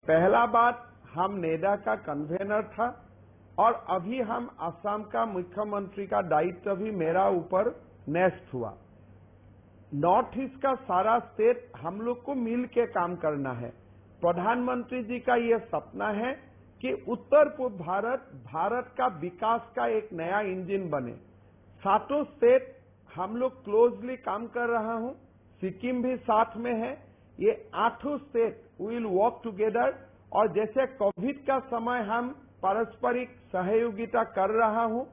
पहला बात, हम नेडा का कन्वेनर था और अभी हम असम का मुख्यमंत्री का दायित्व भी मेरा ऊपर न्यस्त हुआ। नॉर्थ ईस्ट का सारा स्टेट हम लोग को मिल के काम करना है। प्रधानमंत्री जी का ये सपना है कि उत्तर पूर्व भारत का विकास का एक नया इंजन बने। सातों स्टेट हम लोग क्लोजली काम कर रहा हूं, सिक्किम भी साथ में है। ये 8 स्टेट विल वर्क टुगेदर और जैसे कोविड का समय हम पारस्परिक सहयोगिता कर रहा हूं,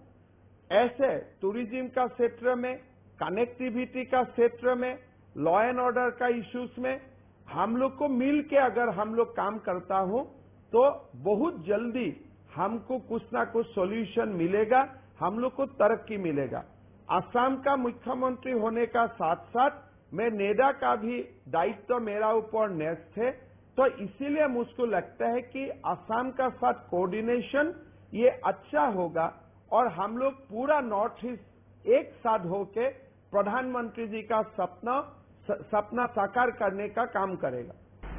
ऐसे टूरिज्म का क्षेत्र में, कनेक्टिविटी का क्षेत्र में, लॉ एंड ऑर्डर का इश्यूज में हम लोग को मिल के अगर हम लोग काम करता हूं तो बहुत जल्दी हमको कुछ ना कुछ सॉल्यूशन मिलेगा, हम लोग को तरक्की मिलेगा। असम का मुख्यमंत्री होने का साथ साथ मैं नेडा का भी दायित्व मेरा ऊपर न्यस्त है, तो इसीलिए मुझको लगता है कि असम का साथ कोऑर्डिनेशन ये अच्छा होगा और हम लोग पूरा नॉर्थ ईस्ट एक साथ होके प्रधानमंत्री जी का सपना साकार करने का काम करेगा।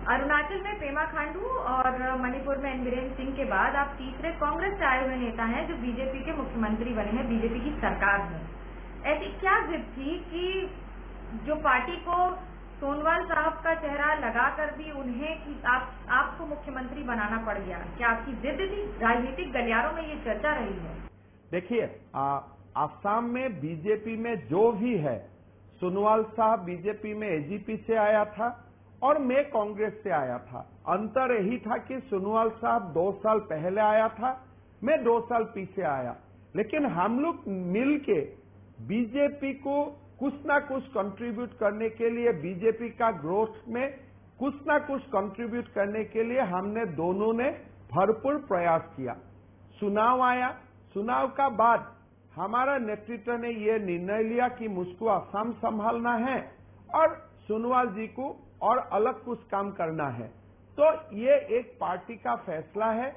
अरुणाचल में पेमा खांडू और मणिपुर में एन बीरेन सिंह के बाद आप तीसरे कांग्रेस से आए हुए नेता हैं जो बीजेपी के मुख्यमंत्री बने हैं, बीजेपी की सरकार में। ऐसी क्या जिद थी कि जो पार्टी को सोनवाल साहब का चेहरा लगाकर भी उन्हें कि आपको मुख्यमंत्री बनाना पड़ गया? क्या आपकी जिद थी? राजनीतिक गलियारों में ये चर्चा रही है। देखिए, असम में बीजेपी में जो भी है, सोनवाल साहब बीजेपी में एजीपी से आया था और मैं कांग्रेस से आया था। अंतर यही था कि सोनवाल साहब 2 साल पहले आया था, मैं 2 साल पीछे आया, लेकिन हम लोग मिलके बीजेपी को कुछ ना कुछ कंट्रीब्यूट करने के लिए, बीजेपी का ग्रोथ में कुछ ना कुछ कंट्रीब्यूट करने के लिए हमने दोनों ने भरपूर प्रयास किया। चुनाव आया, चुनाव का बाद हमारा नेतृत्व ने यह निर्णय लिया कि मुझको असम संभालना है और सोनवाल जी को और अलग कुछ काम करना है। तो ये एक पार्टी का फैसला है,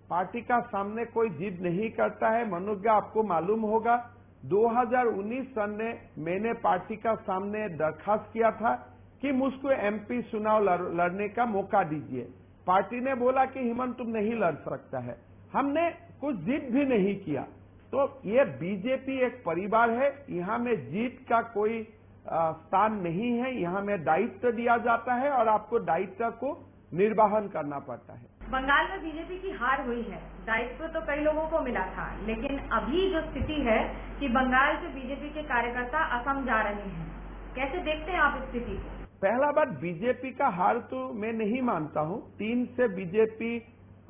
पार्टी का सामने कोई जिद नहीं करता है। मनोज, आपको मालूम होगा 2019 सन में मैंने पार्टी का सामने दरखास्त किया था कि मुझको एमपी चुनाव लड़ने का मौका दीजिए। पार्टी ने बोला कि हेमंत तुम नहीं लड़ सकता है। हमने कुछ जिद भी नहीं किया। तो ये बीजेपी एक परिवार है, यहाँ में जीत का कोई स्थान नहीं है। यहाँ में दायित्व दिया जाता है और आपको दायित्व को निर्वहन करना पड़ता है। बंगाल में बीजेपी की हार हुई है, दायित्व तो कई लोगों को मिला था, लेकिन अभी जो स्थिति है कि बंगाल से बीजेपी के कार्यकर्ता असम जा रहे हैं, कैसे देखते हैं आप इस स्थिति को? पहला बात, बीजेपी का हार तो मैं नहीं मानता हूं। 3 से बीजेपी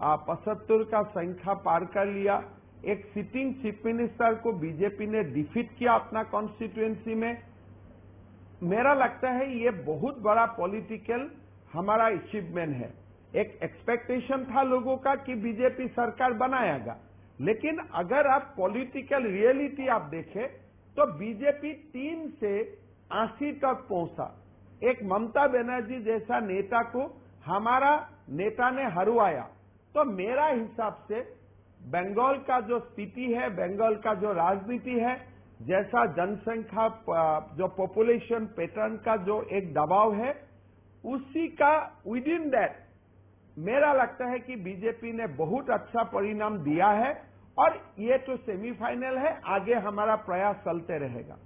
75 का संख्या पार कर लिया। एक सिटिंग चीफ मिनिस्टर को बीजेपी ने डिफीट किया अपना कॉन्स्टिट्यूएंसी में। मेरा लगता है ये बहुत बड़ा पॉलिटिकल हमारा अचीवमेंट है। एक एक्सपेक्टेशन था लोगों का कि बीजेपी सरकार बनाएगा, लेकिन अगर आप पॉलिटिकल रियलिटी आप देखें तो बीजेपी 3 से 80 तक पहुंचा। एक ममता बनर्जी जैसा नेता को हमारा नेता ने हरवाया। तो मेरा हिसाब से बंगाल का जो स्थिति है, बंगाल का जो राजनीति है, जैसा जनसंख्या जो पॉपुलेशन पैटर्न का जो एक दबाव है, उसी का विद इन दैट मेरा लगता है कि बीजेपी ने बहुत अच्छा परिणाम दिया है और ये तो सेमीफाइनल है, आगे हमारा प्रयास चलते रहेगा।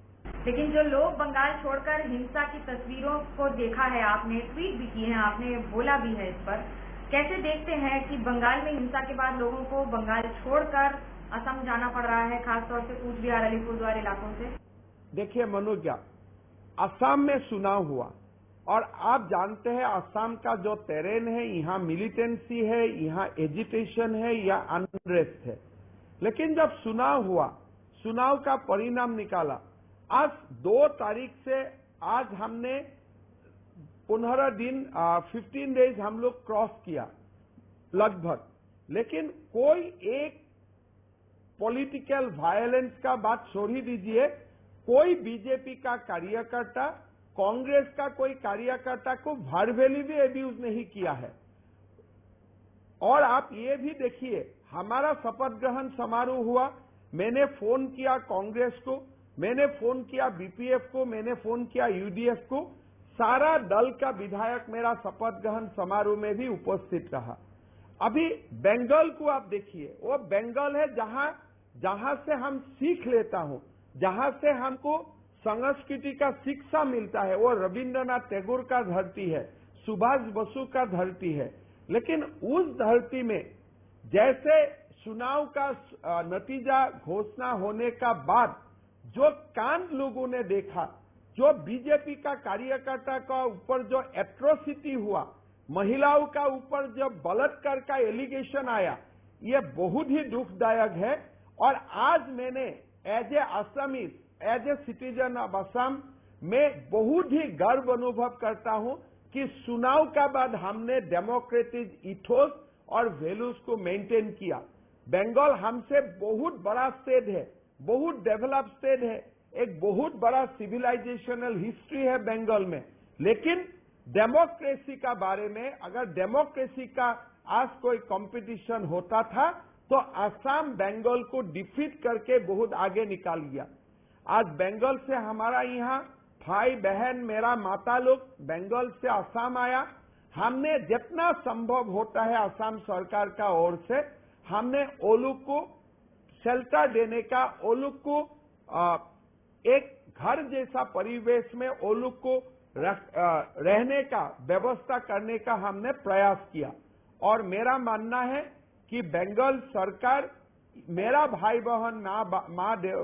लेकिन जो लोग बंगाल छोड़कर हिंसा की तस्वीरों को देखा है, आपने ट्वीट भी किए हैं, आपने बोला भी है इस पर, कैसे देखते हैं कि बंगाल में हिंसा के बाद लोगों को बंगाल छोड़कर असम जाना पड़ रहा है, खासतौर से कूच बिहार, अलीपुरद्वार इलाकों से? देखिए मनोज, असम में चुनाव हुआ और आप जानते हैं असम का जो टेरेन है, यहाँ मिलिटेंसी है, यहाँ एजिटेशन है, या अनरेस्ट है। लेकिन जब चुनाव हुआ, चुनाव का परिणाम निकाला, आज 2 तारीख से आज हमने 15 दिन 15 डेज हम लोग क्रॉस किया लगभग, लेकिन कोई एक पॉलिटिकल वायलेंस का बात छोड़ ही दीजिए। कोई बीजेपी का कार्यकर्ता, कांग्रेस का कोई कार्यकर्ता को वर्बली भी अब्यूज नहीं किया है। और आप ये भी देखिए, हमारा शपथ ग्रहण समारोह हुआ, मैंने फोन किया कांग्रेस को, मैंने फोन किया बीपीएफ को, मैंने फोन किया यूडीएफ को, सारा दल का विधायक मेरा शपथ ग्रहण समारोह में भी उपस्थित रहा। अभी बंगाल को आप देखिए, वो बंगाल है जहां से हम सीख लेता हूं, जहां से हमको संस्कृति का शिक्षा मिलता है। वो रविंद्रनाथ टैगोर का धरती है, सुभाष बसु का धरती है। लेकिन उस धरती में जैसे चुनाव का नतीजा घोषणा होने का बाद जो कांड लोगों ने देखा, जो बीजेपी का कार्यकर्ता का ऊपर जो एट्रोसिटी हुआ, महिलाओं का ऊपर जो बलात्कार का एलिगेशन आया, ये बहुत ही दुखदायक है। और आज मैंने as a Assamese, as a citizen of Assam में बहुत ही गर्व अनुभव करता हूं कि चुनाव का बाद हमने डेमोक्रेटिक इथोस और वैल्यूज को मेंटेन किया। बंगाल हमसे बहुत बड़ा स्टेट है, बहुत डेवलप स्टेट है, एक बहुत बड़ा सिविलाइजेशनल हिस्ट्री है बंगाल में। लेकिन डेमोक्रेसी का बारे में, अगर डेमोक्रेसी का आज कोई कंपटीशन होता था तो असम बंगाल को डिफीट करके बहुत आगे निकाल गया। आज बंगाल से हमारा यहाँ भाई बहन, मेरा माता लोग बंगाल से असम आया। हमने जितना संभव होता है असम सरकार का ओर से हमने ओलू को शेल्टर देने का, ओलू को एक घर जैसा परिवेश में ओलू को रहने का व्यवस्था करने का हमने प्रयास किया। और मेरा मानना है कि बंगाल सरकार मेरा भाई बहन,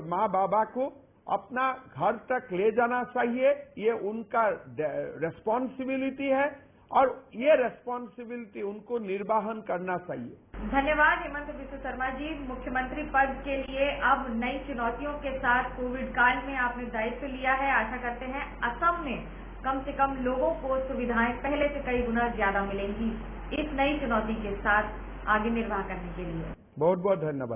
माँ बाबा को अपना घर तक ले जाना चाहिए, ये उनका रेस्पॉन्सिबिलिटी है और ये रेस्पॉन्सिबिलिटी उनको निर्वाहन करना चाहिए। धन्यवाद हेमंत बिस्व शर्मा जी। मुख्यमंत्री पद के लिए अब नई चुनौतियों के साथ कोविड काल में आपने दायित्व लिया है। आशा करते हैं असम में कम से कम लोगों को सुविधाएं पहले से कई गुना ज्यादा मिलेंगी इस नई चुनौती के साथ आगे निर्वाह करने के लिए। बहुत बहुत धन्यवाद।